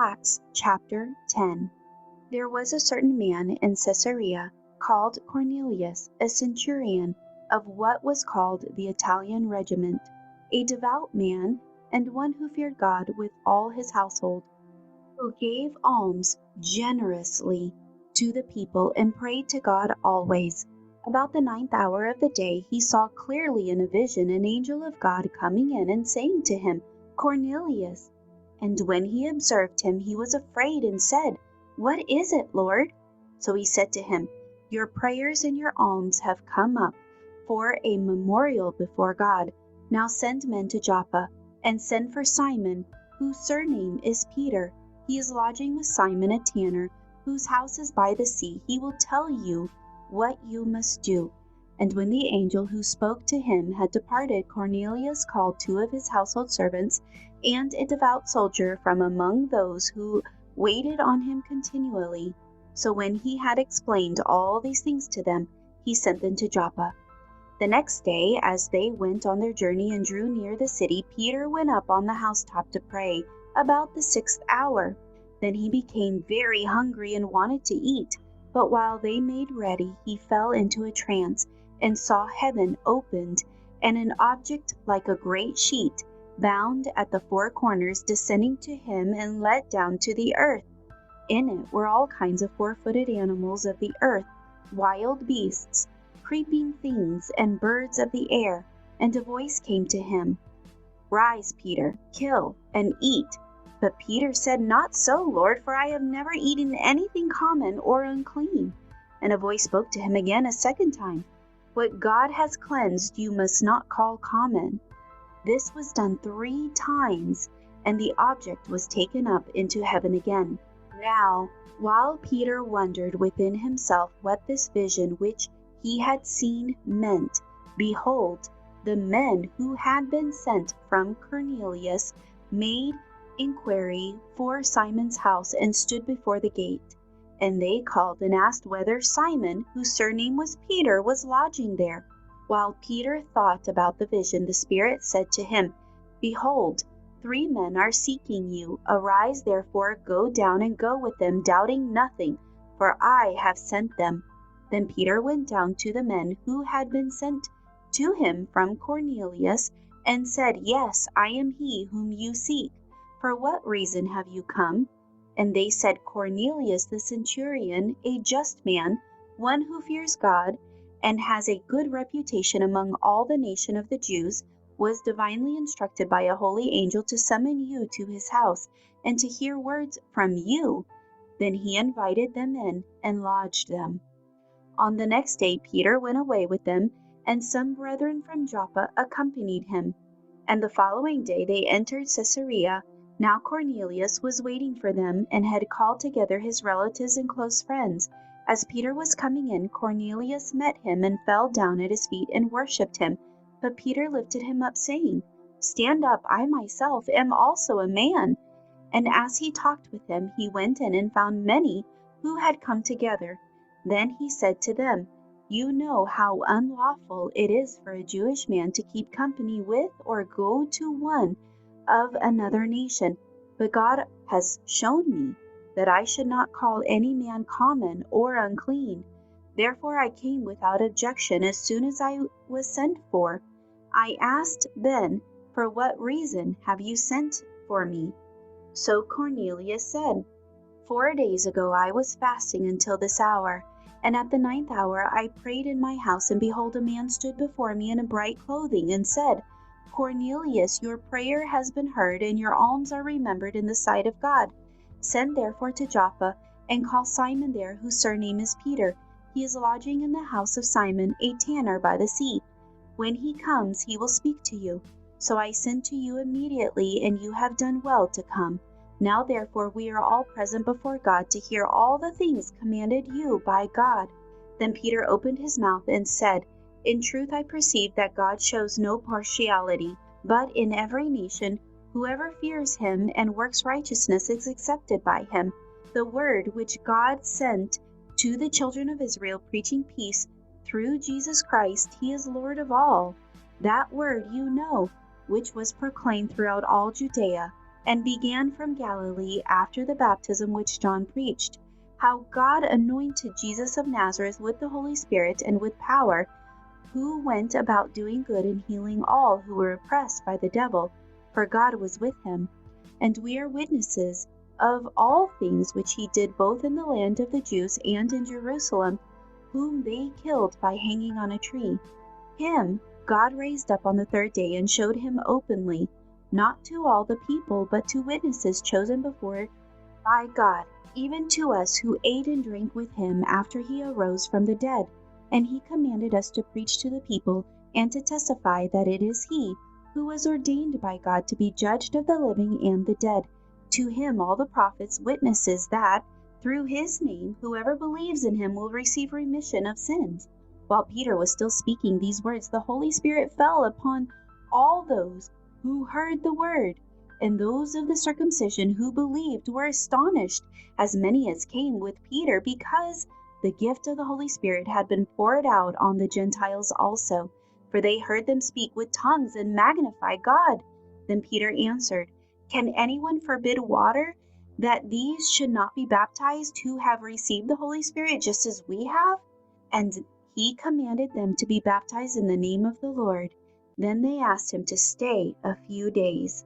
Acts chapter 10. There was a certain man in Caesarea called Cornelius, a centurion of what was called the Italian regiment, a devout man, and one who feared God with all his household, who gave alms generously to the people and prayed to God always. About the 9th hour of the day he saw clearly in a vision an angel of God coming in and saying to him, "Cornelius." And when he observed him, he was afraid and said, "What is it, Lord?" So he said to him, "Your prayers and your alms have come up for a memorial before God. Now send men to Joppa, and send for Simon, whose surname is Peter. He is lodging with Simon a tanner, whose house is by the sea. He will tell you what you must do." And when the angel who spoke to him had departed, Cornelius called 2 of his household servants and a devout soldier from among those who waited on him continually. So when he had explained all these things to them, he sent them to Joppa. The next day, as they went on their journey and drew near the city, Peter went up on the housetop to pray about the 6th hour. Then he became very hungry and wanted to eat. But while they made ready, he fell into a trance and saw heaven opened, and an object like a great sheet, bound at the 4 corners, descending to him and let down to the earth. In it were all kinds of 4-footed animals of the earth, wild beasts, creeping things, and birds of the air. And a voice came to him, "Rise, Peter, kill and eat." But Peter said, "Not so, Lord, for I have never eaten anything common or unclean." And a voice spoke to him again a second time, "What God has cleansed you must not call common." This was done 3 times, and the object was taken up into heaven again. Now, while Peter wondered within himself what this vision which he had seen meant, behold, the men who had been sent from Cornelius made inquiry for Simon's house and stood before the gate. And they called and asked whether Simon, whose surname was Peter, was lodging there. While Peter thought about the vision, the Spirit said to him, "Behold, 3 men are seeking you. Arise, therefore, go down and go with them, doubting nothing, for I have sent them." Then Peter went down to the men who had been sent to him from Cornelius and said, "Yes, I am he whom you seek. For what reason have you come?" And they said, "Cornelius the centurion, a just man, one who fears God, and has a good reputation among all the nation of the Jews, was divinely instructed by a holy angel to summon you to his house, and to hear words from you." Then he invited them in and lodged them. On the next day Peter went away with them, and some brethren from Joppa accompanied him. And the following day they entered Caesarea. Now Cornelius was waiting for them, and had called together his relatives and close friends. As Peter was coming in, Cornelius met him and fell down at his feet and worshipped him. But Peter lifted him up, saying, "Stand up, I myself am also a man." And as he talked with him, he went in and found many who had come together. Then he said to them, "You know how unlawful it is for a Jewish man to keep company with or go to one of another nation. But God has shown me that I should not call any man common or unclean. Therefore I came without objection as soon as I was sent for. I asked then, 'For what reason have you sent for me?' So Cornelius said, 4 days ago I was fasting until this hour, and at the 9th hour I prayed in my house, and behold, a man stood before me in a bright clothing, and said, 'Cornelius, your prayer has been heard, and your alms are remembered in the sight of God. Send therefore to Joppa, and call Simon there, whose surname is Peter. He is lodging in the house of Simon, a tanner by the sea. When he comes, he will speak to you.' So I sent to you immediately, and you have done well to come. Now therefore we are all present before God to hear all the things commanded you by God." Then Peter opened his mouth and said, "In truth I perceive that God shows no partiality, but in every nation whoever fears him and works righteousness is accepted by him. The word which God sent to the children of Israel, preaching peace through Jesus Christ, he is Lord of all. That word you know, which was proclaimed throughout all Judea and began from Galilee after the baptism which John preached, how God anointed Jesus of Nazareth with the Holy Spirit and with power, who went about doing good and healing all who were oppressed by the devil, for God was with him. And we are witnesses of all things which he did both in the land of the Jews and in Jerusalem, whom they killed by hanging on a tree. Him God raised up on the third day and showed him openly, not to all the people, but to witnesses chosen before by God, even to us who ate and drank with him after he arose from the dead. And he commanded us to preach to the people and to testify that it is he who was ordained by God to be judged of the living and the dead. To him all the prophets witnesses that, through his name, whoever believes in him will receive remission of sins. While Peter was still speaking these words, the Holy Spirit fell upon all those who heard the word. And those of the circumcision who believed were astonished, as many as came with Peter, because the gift of the Holy Spirit had been poured out on the Gentiles also, for they heard them speak with tongues and magnify God. Then Peter answered, Can anyone forbid water, that these should not be baptized who have received the Holy Spirit just as we have? And he commanded them to be baptized in the name of the Lord. Then they asked him to stay a few days.